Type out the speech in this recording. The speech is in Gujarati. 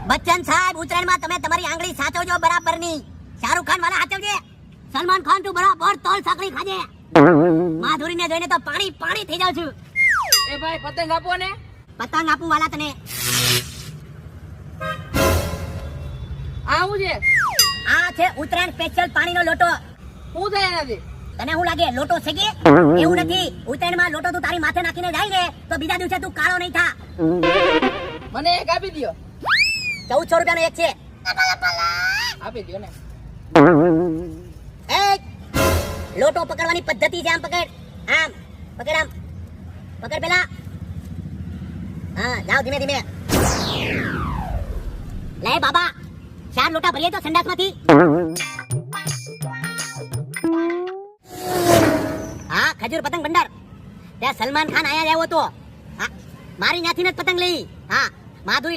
બચ્ચન સાહેબ ઉત્તરાયણમાં તમે તમારી આંગળી સાચવજો બરાબરની. શાહરુખ ખાન વાળા સાચવજે. સલમાન ખાન તું બરાબર તલ સાકરી ખાજે. માધુરીને જોઈને તો પાણી પાણી થઈ જાવ છું. એ ભાઈ પતંગ આપો ને. પતંગ આપું વાલા તને. આવું છે. આ છે ઉત્તરાયણ સ્પેશિયલ પાણીનો લોટો. શું થાય એનાથી? તને શું લાગે લોટો છે કે? એવું નથી. ઉત્તરાયણમાં લોટો તું તારી માથે નાખીને જાય ને તો બીજા દિવસે તું કાળો નહીં થા. મને એક આપી દ્યો. 1400 રૂપિયાનો એક છે. આપી દ્યો ને. એ લોટો પકડવાની પદ્ધતિ છે. આમ પકડ. આમ પકડ. આમ પકડ પેલા. હા જાઓ ધીમે ધીમે. લે બાબા 4 લોટા ભરીએ તો સંડાસમાંથી. હા ખજૂર પતંગ ભંડાર. ત્યાં સલમાન ખાન આયા આવ્યો તો. હા મારી ત્યાંથી જ પતંગ લઈ. હા માધુરી લઈ